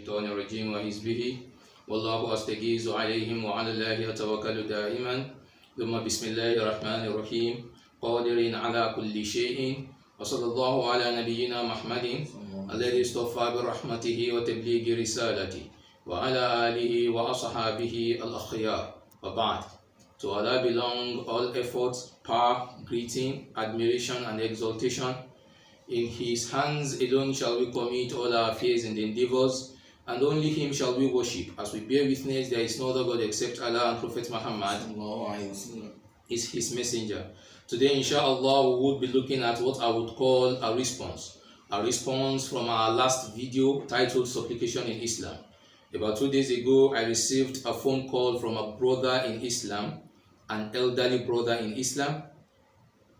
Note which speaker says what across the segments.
Speaker 1: الشيطان الرجيم وحزبه والله أستغيث عليهم وعلى الله أتوكل دائما ثم بسم الله الرحمن الرحيم قادر على كل شيء وصلى الله على نبينا محمد الذي اصطفى برحمته وتبليغ رسالته وعلى آله وأصحابه الأخيار وبعد. To Allah belong all efforts, power, greeting, admiration and exaltation. In His hands alone shall we commit all our affairs and endeavors, and only Him shall we worship, as we bear witness there is no other God except Allah, and Prophet Muhammad is His messenger. Today, inshallah, we would be looking at what I would call a response from our last video titled Supplication in Islam. About 2 days ago, I received a phone call from a brother in Islam, an elderly brother in Islam,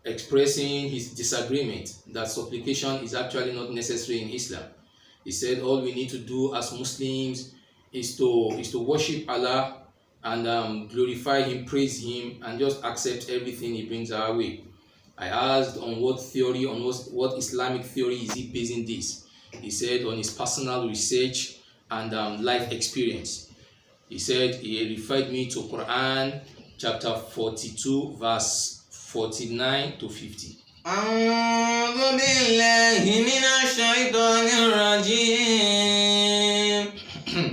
Speaker 1: expressing his disagreement that supplication is actually not necessary in Islam. He said all we need to do as Muslims is to worship Allah and glorify Him, praise Him, and just accept everything He brings our way. I asked on what Islamic theory is he basing this. He said on his personal research and life experience. He said he referred me to Quran chapter 42 verse 49 to 50.
Speaker 2: أعوذ بالله من الشيطان الرجيم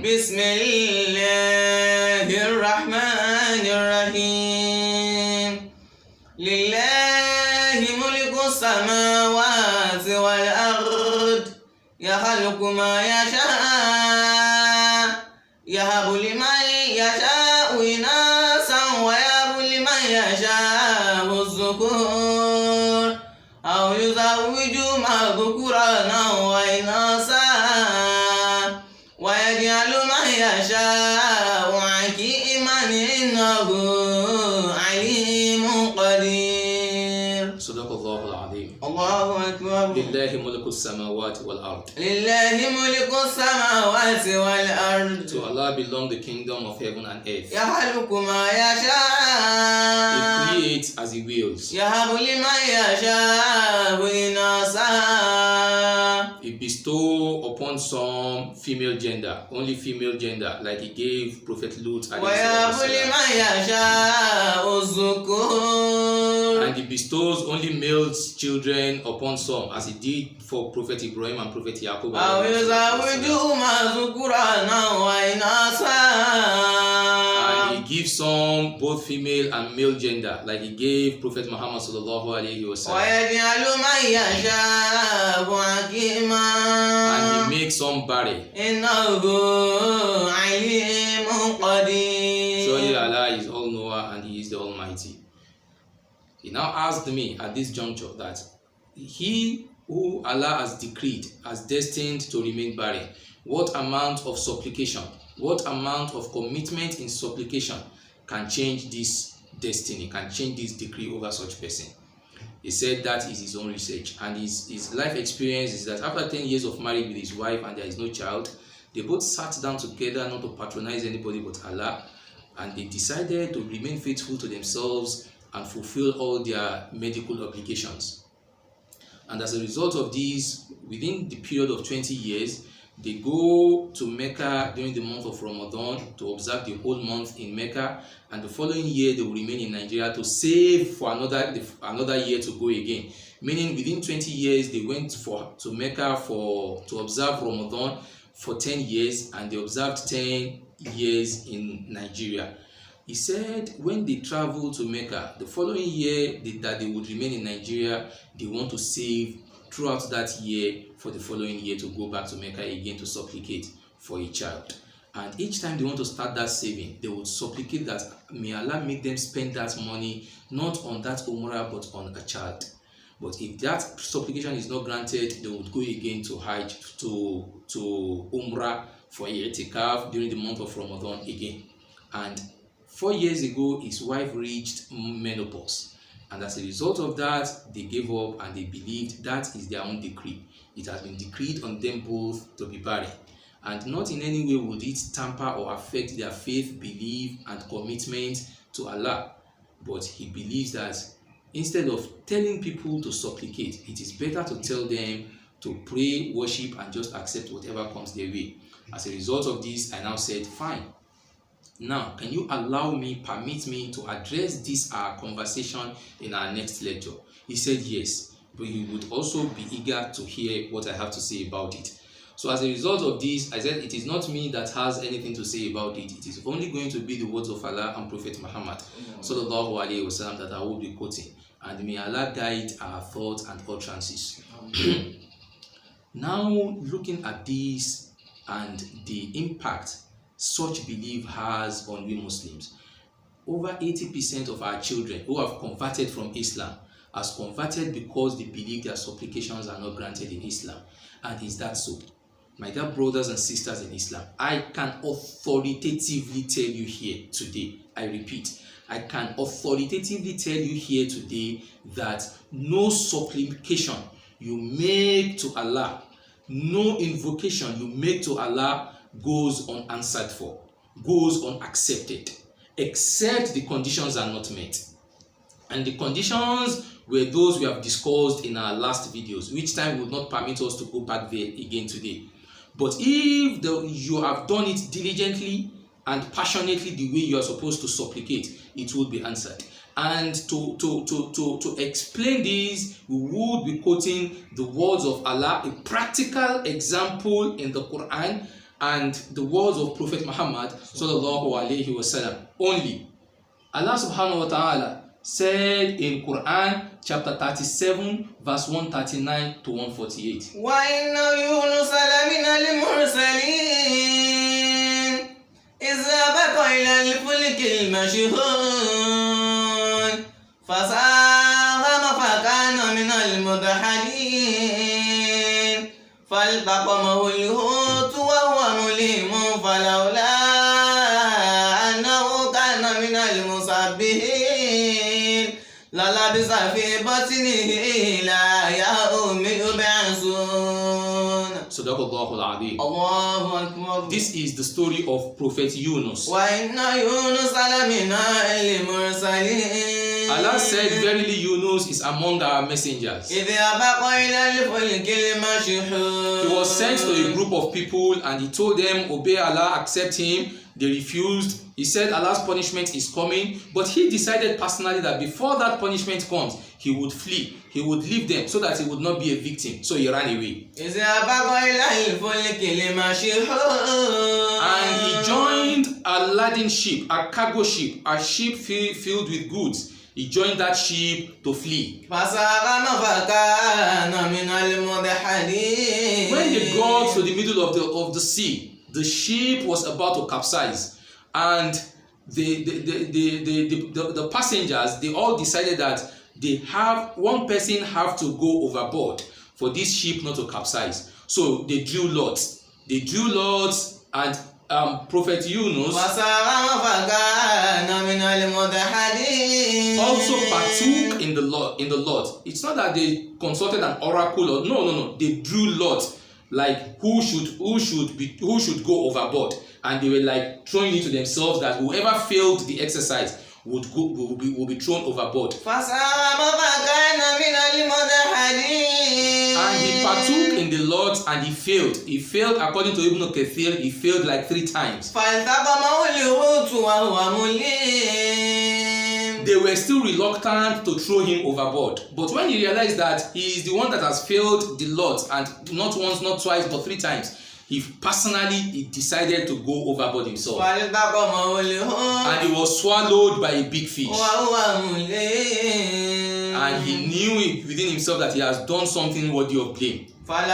Speaker 2: بسم الله الرحمن الرحيم لله ملك السماوات والأرض يخلق ما يشاء يهب لمن يشاء إناثا ويهب لمن يشاء الذكور أو يزوج ما ذكرانا وإناثا ويجعل من يشاء عقيما إنه عليم قدير.
Speaker 1: صدق الله العظيم.
Speaker 2: الله أكبر.
Speaker 1: لله ملك السماوات والأرض.
Speaker 2: لله ملك السماوات والأرض.
Speaker 1: To Allah belong the kingdom of heaven and earth.
Speaker 2: يخلق ما يشاء.
Speaker 1: He creates as He wills.
Speaker 2: يهب لمن يشاء إناثا.
Speaker 1: He bestow upon some female gender, only female gender, like He gave Prophet Lut
Speaker 2: ويهب لمن يشاء الذكور.
Speaker 1: and He bestows only male children upon some, as He did for Prophet Ibrahim and Prophet Yaqub.
Speaker 2: أو يزوجهما ذكرانا وإناثا.
Speaker 1: And He gives some both female and male gender, like He gave Prophet Muhammad sallallahu alaihi wasallam.
Speaker 2: ويجعل من يشاء عقيما.
Speaker 1: And He makes some barren.
Speaker 2: إنه عليم قدير.
Speaker 1: Surely Allah is all knower and He is the Almighty. He now asked me at this juncture that He who Allah has decreed, has destined to remain barren, what amount of supplication, what amount of commitment in supplication can change this destiny, can change this decree over such person? He said that is his own research, and his life experience is that after 10 years of marriage with his wife and there is no child, they both sat down together not to patronize anybody but Allah, and they decided to remain faithful to themselves and fulfill all their medical obligations. And as a result of this, within the period of 20 years, they go to Mecca during the month of Ramadan to observe the whole month in Mecca, and the following year they will remain in Nigeria to save for another year to go again. Meaning within 20 years they went to Mecca to observe Ramadan for 10 years, and they observed 10 years in Nigeria. He said when they travel to Mecca, the following year that they would remain in Nigeria, they want to save throughout that year for the following year to go back to Mecca again to supplicate for a child. And each time they want to start that saving, they would supplicate that may Allah make them spend that money not on that Umrah but on a child. But if that supplication is not granted, they would go again to Hajj, to Umrah for I'tikaf during the month of Ramadan again. And 4 years ago, his wife reached menopause, and as a result of that, they gave up and they believed that is their own decree. It has been decreed on them both to be barren, and not in any way would it tamper or affect their faith, belief, and commitment to Allah. But he believes that instead of telling people to supplicate, it is better to tell them to pray, worship, and just accept whatever comes their way. As a result of this, I now said, fine. Now, can you permit me to address this conversation in our next lecture? He said yes, but he would also be eager to hear what I have to say about it. So as a result of this, I said it is not me that has anything to say about it. It is only going to be the words of Allah and Prophet Muhammad sallallahu alaihi wasallam that I will be quoting. And may Allah guide our thoughts and utterances. Now, looking at this and the impact such belief has on we Muslims, over 80% of our children who have converted from Islam has converted because they believe their supplications are not granted in Islam. And is that so? My dear brothers and sisters in Islam, I can authoritatively tell you here today, I repeat, I can authoritatively tell you here today that no supplication you make to Allah, no invocation you make to Allah goes unanswered for, goes unaccepted, except the conditions are not met. And the conditions were those we have discussed in our last videos, which time will not permit us to go back there again today. But if you have done it diligently and passionately the way you are supposed to supplicate, it will be answered. And to explain this, we would be quoting the words of Allah, a practical example in the Quran, and the words of Prophet Muhammad sallallahu alaihi wasallam only. Allah subhanahu wa ta'ala said in Quran chapter 37 verse 139 to 148.
Speaker 2: وَإِنَّ يُونُسَ لَمِنَ الْمُرْسَلِينَ إِذْ أَبَقَ إِلَى الْفُلْكِ الْمَشْحُونِ فَسَاهَمَ فَكَانَ مِنَ الْمُدْحَضِينَ فَالْتَقَمَهُ الْحُوتُ وَهُوَ مُلِيمٌ فَلَوْلَا أَنَّهُ كَانَ مِنَ الْمُسَبِّحِينَ لَلَبِثَ فِي بَطْنِهِ إِلَى يَوْمِ يُبْعَثُونَ.
Speaker 1: Sadaqallahu al-Azim.
Speaker 2: Allahu Akbar.
Speaker 1: This is the story of Prophet Yunus.
Speaker 2: وَإِنَّ يُونُسَ لَمِنَ الْمُرْسَلِينَ.
Speaker 1: Allah said, verily Yunus is among our messengers.
Speaker 2: إِذْ أَبَقَ إِلَى الْفُلْكِ الْمَشْحُونِ.
Speaker 1: He was sent to a group of people and he told them, obey Allah, accept him. They refused. He said Allah's punishment is coming, but he decided personally that before that punishment comes, he would flee. He would leave them so that he would not be a victim. So he ran away.
Speaker 2: إِذْ أَبَقَ إِلَى الْفُلْكِ الْمَشْحُونِ.
Speaker 1: And he joined a laden ship, a cargo ship, a ship filled with goods. He joined that ship to flee.
Speaker 2: فَسَاهَمَ فَكَانَ مِنَ الْمُدْحَضِينَ.
Speaker 1: When they got to the middle of the sea, the ship was about to capsize, and the passengers, they all decided that one person have to go overboard for this ship not to capsize. So they drew lots. And Prophet Yunus also partook in the lot. It's not that they consulted an oracle or no. They drew lots, like who should go overboard, and they were like throwing it to themselves that whoever failed the exercise will be thrown overboard. And he partook in the lot and he failed. He failed, according to Ibn Kathir, he failed like 3 times. They were still reluctant to throw him overboard. But when he realized that he is the one that has failed the lot, and not once, not twice, but 3 times, he decided to go overboard himself. And he was swallowed by a big fish. And he knew it within himself that he has done something worthy of blame. And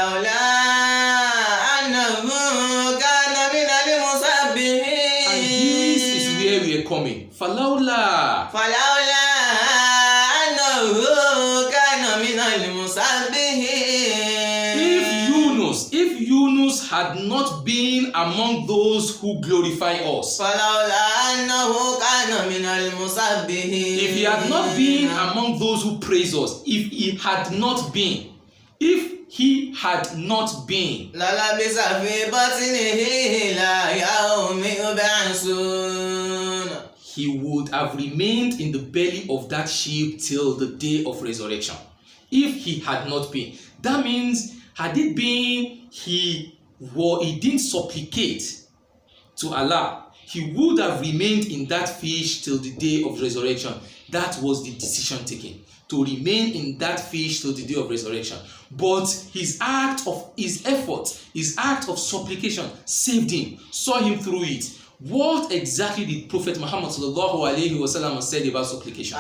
Speaker 1: this is where we are coming. Falaula. If Yunus had not been among those who glorify us, if he had not been among those who praise us, if he had not been, he would have remained in the belly of that ship till the day of resurrection. If he had not been, that means, had it been he he didn't supplicate to Allah, he would have remained in that fish till the day of resurrection. That was the decision taken, to remain in that fish till the day of resurrection. But his act of supplication saved him, saw him through it. What exactly did Prophet Muhammad sallallahu alaihi wasallam said about supplication?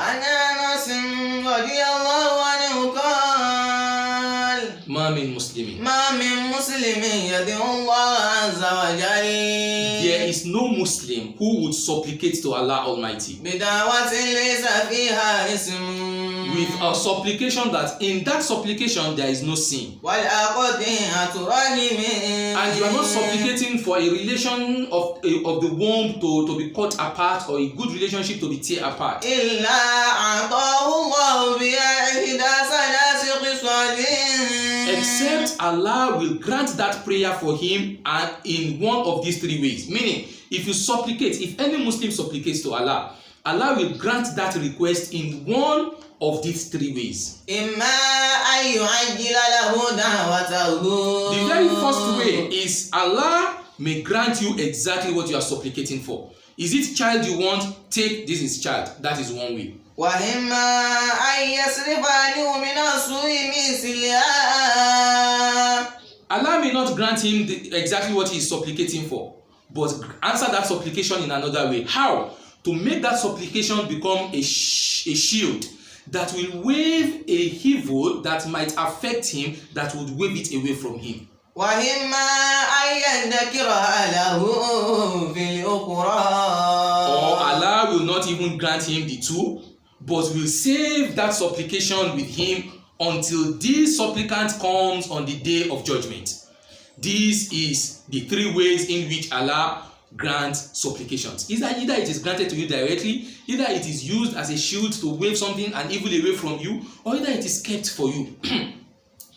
Speaker 1: ما من مسلم
Speaker 2: يدعو الله عز وجل.
Speaker 1: There is no Muslim who would supplicate to Allah Almighty
Speaker 2: بدعوة ليس فيها اسم.
Speaker 1: with a supplication that in that supplication there is no sin.
Speaker 2: والأقطيعة رحم.
Speaker 1: And you are not supplicating for a relation of the womb to be cut apart, or a good relationship to be tear apart.
Speaker 2: إلا أعطاه الله بها إحدى ثلاث خصال.
Speaker 1: Except Allah will grant that prayer for him and in one of these three ways. Meaning, if you supplicate, if any Muslim supplicates to Allah, Allah will grant that request in one of these three ways.
Speaker 2: إما أن يعجل له دعوته.
Speaker 1: The very first way is Allah may grant you exactly what you are supplicating for. Is it child you want? Take, this is child. That is one way.
Speaker 2: وإما أن يصرف عنه من السوء مثلها.
Speaker 1: Allah may not grant him exactly what he is supplicating for, but answer that supplication in another way. How? To make that supplication become a shield that will wave a evil that might affect him, that would wave it away from him.
Speaker 2: وإما أن يذكرها له في الأخرى.
Speaker 1: Or Allah will not even grant him the two, but will save that supplication with him until this supplicant comes on the day of judgment. This is the three ways in which Allah grants supplications. Either it is granted to you directly, either it is used as a shield to wave something and evil away from you, or either it is kept for you.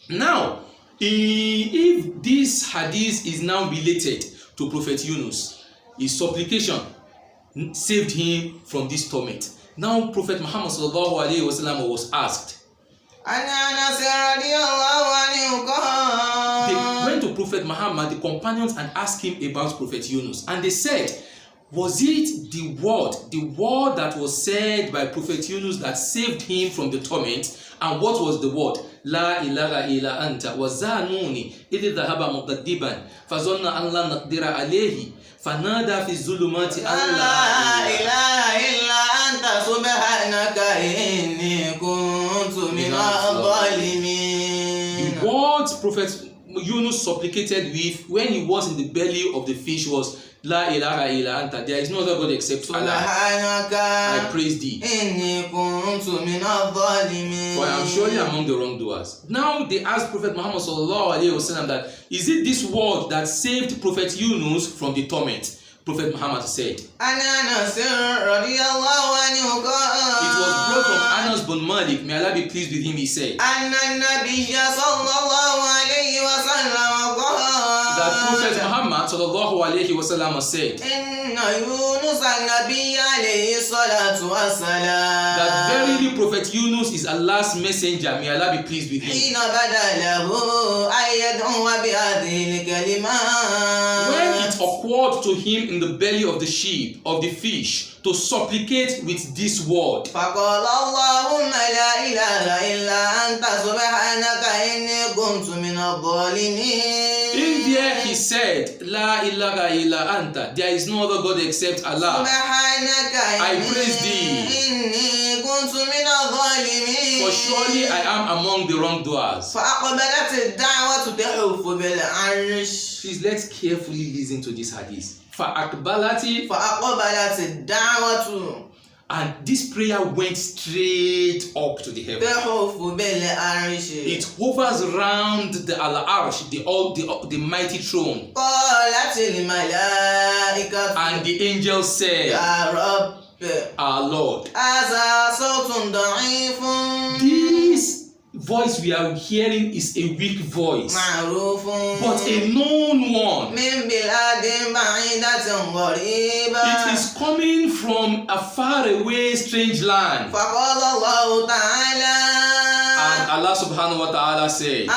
Speaker 1: Now, if this hadith is now related to Prophet Yunus, his supplication saved him from this torment. Now Prophet Muhammad sallallahu alaihi wasallam was asked. They went to Prophet Muhammad, the companions, and asked him about Prophet Yunus, and they said, was it the word that was said by Prophet Yunus that saved him from the torment? And what was the word? La ilaha illa anta wa zanuni idh dhahaba muqaddiban fazanna an la naqdira alayhi fanada fi zulumati an la
Speaker 2: ilaha illa anta subhanaka inni kuntu minadh dhalimin.
Speaker 1: The words Prophet Yunus supplicated with when he was in the belly of the fish was La ilaha illa anta. There is no other God except Allah. I praise thee. For I am surely among the wrongdoers. Now they asked Prophet Muhammad sallallahu alaihi wasallam that, is it this word that saved Prophet Yunus from the torment? Prophet Muhammad said. It was brought from Anas bin Malik. May Allah be pleased with him. He said that Prophet Muhammad sallallahu alaihi wasallam said that verily Prophet Yunus is Allah's messenger. May Allah be pleased with him. When it occurred to him in the belly of the sheep, of the fish, to supplicate with this word, in there he said, La ilaha illa anta. There is no other God except Allah. I praise thee. For surely I am among the wrongdoers. Please let's carefully listen to this hadith. And this prayer went straight up to the heaven. It hovers around the Al-Arsh, the mighty throne. And the angels said, our Lord, this voice we are hearing is a weak voice, but a known one. It is coming from a faraway strange land. And Allah subhanahu wa ta'ala said,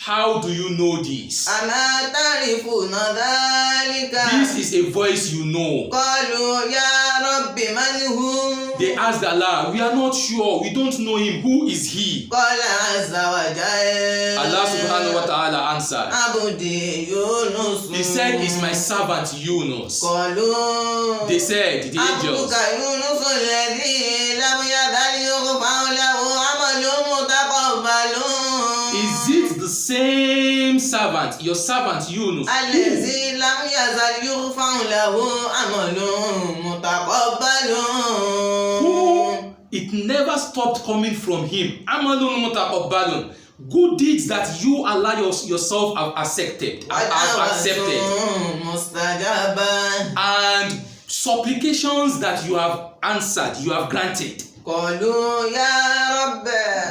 Speaker 1: How do you know this?
Speaker 2: أما تعرفون ذلك
Speaker 1: This is a voice you know.
Speaker 2: قالوا يا رب من هو
Speaker 1: They asked Allah, we are not sure, we don't know him, who is he?
Speaker 2: قال عز وجل
Speaker 1: Allah subhanahu wa ta'ala answered.
Speaker 2: عبدي يونس
Speaker 1: He said, it's my servant Yunus.
Speaker 2: قالوا
Speaker 1: They said, the angels,
Speaker 2: عبدك يونس الذي لم يزل يغفر له عمل متقبل
Speaker 1: is it the same servant, your servant Yunus,
Speaker 2: الذي لم يزل يغفر له عمل متقبل
Speaker 1: who it never stopped coming from him? Amalun mutaqabbalun. Good deeds that you Allah yourself have accepted,
Speaker 2: مستجابا
Speaker 1: and supplications that you have answered, you have granted.
Speaker 2: قالوا يا رب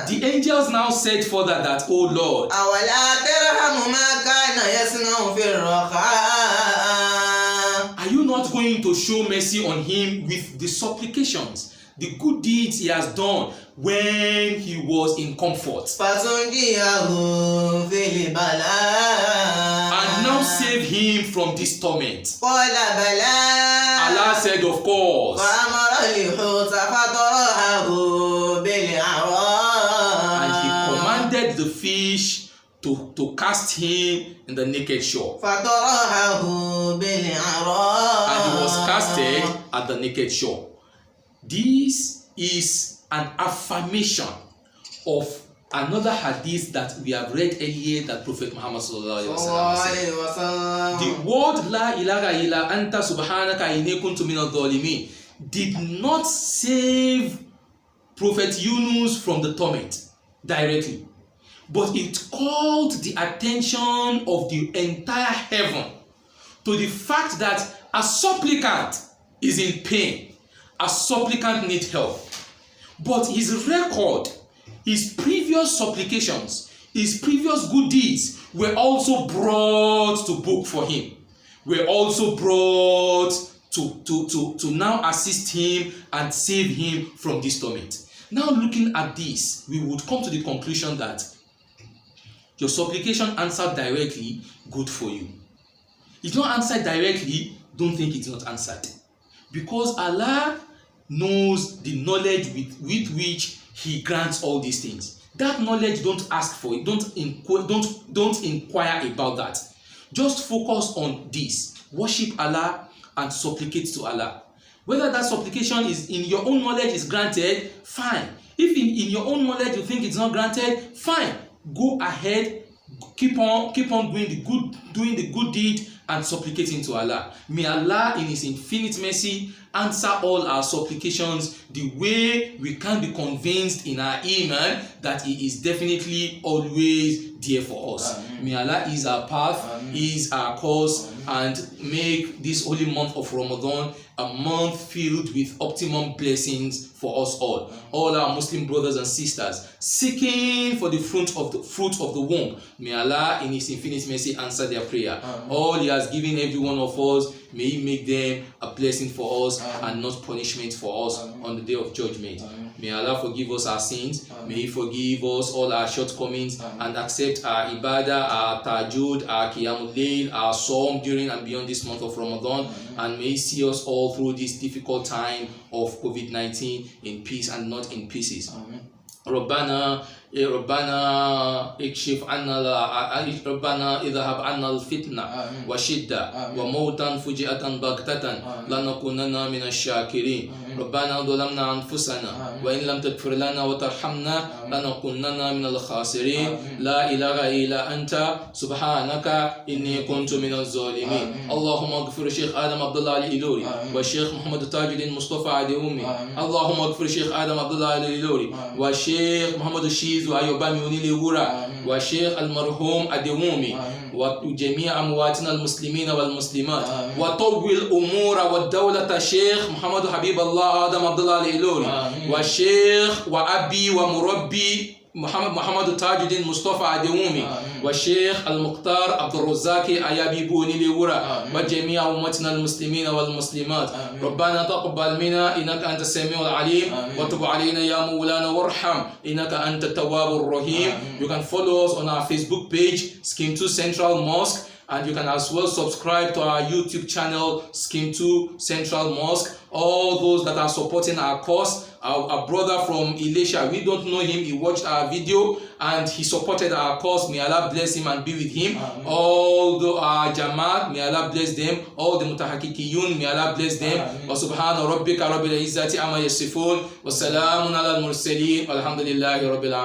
Speaker 1: The angels now said further that, oh Lord,
Speaker 2: أولا ترحم ما كان يصنع في الرخاء
Speaker 1: are you not going to show mercy on him with the supplications, the good deeds he has done when he was in comfort,
Speaker 2: فتنجيه في البلاء
Speaker 1: and now save him from this torment?
Speaker 2: قال بلى
Speaker 1: Allah said, of course.
Speaker 2: فأمر الحوت فطرحه بالعراء
Speaker 1: And he commanded the fish to cast him in the naked shore.
Speaker 2: فطرحه بالعراء
Speaker 1: And he was casted at the naked shore. This is an affirmation of another hadith that we have read earlier that Prophet Muhammad sallallahu alaihi wasallam said. The word La ilaha illa anta subhanaka inni kuntu minadh dhalimin did not save Prophet Yunus from the torment directly, but it called the attention of the entire heaven to the fact that a supplicant is in pain, a supplicant needs help, but his record, his previous supplications, his previous good deeds were also brought to book for him, were also brought to now assist him and save him from this torment. Now looking at this, we would come to the conclusion that your supplication answered directly, good for you. If not answered directly, don't think it's not answered. Because Allah knows the knowledge with which He grants all these things. That knowledge, don't ask for it. Don't inquire about that. Just focus on this. Worship Allah and supplicate to Allah. Whether that supplication is in your own knowledge is granted, fine. If in your own knowledge you think it's not granted, fine. Go ahead, keep on doing the good deed and supplicating to Allah. May Allah in His infinite mercy answer all our supplications the way we can be convinced in our iman that He is definitely always there for us. Amen. May Allah ease our path, Amen. Ease our cause, Amen. And make this holy month of Ramadan a month filled with optimum blessings for us all. Amen. All our Muslim brothers and sisters seeking for the fruit of the womb. May Allah in His infinite mercy answer their prayer. Amen. All He has given every one of us, may He make them a blessing for us, Amen. And not punishment for us, Amen. On the day of judgment. Amen. May Allah forgive us our sins. Amen. May He forgive us all our shortcomings, Amen. And accept our ibadah, our tajud, our qiyamul layl, our psalm during and beyond this month of Ramadan. Amen. And may He see us all through this difficult time of COVID-19 in peace and not in pieces. Amen. ربنا اكشف عنا ربنا اذهب عنا الفتنة وشدة وموتا فجأة بغتة لنكونن من الشاكرين ربنا ظلمنا أنفسنا وإن لم تغفر لنا وترحمنا لنكونن من الخاسرين لا إله إلا أنت سبحانك إني كنت من الظالمين اللهم اغفر شيخ آدم عبد الله الإلوري والشيخ محمد تاج الدين مصطفى عدومي اللهم اغفر شيخ آدم عبد الله الإلوري والشيخ محمد الشيز وأيوبامي ونيلي ورا والشيخ المرحوم الدومي وجميع أمواتنا المسلمين والمسلمات وطول الأمور والدولة الشيخ محمد حبيب الله آدم عبد الله الإلوري والشيخ وأبي ومربي Muhammad Tajuddin Mustafa Adewumi والشيخ المختار عبد الرزاق أيابي بوني لورا وجميع أمتنا المسلمين والمسلمات ربنا تقبل منا إنك أنت السميع العليم وتب علينا يا مولانا وارحم إنك أنت التواب الرحيم. You can follow us on our Facebook page Scheme 2 Central Mosque, and you can as well subscribe to our YouTube channel Scheme 2 Central Mosque. All those that are supporting our cause, our brother from Elisha, we don't know him, he watched our video and he supported our cause. May Allah bless him and be with him. All the Jamaat, may Allah bless them. All the Mutahakikiyun, may Allah bless them. Wa subhana rabbika rabbil izzati amma yasifun wa salamun ala al-mursalin walhamdulillahi rabbil alamin.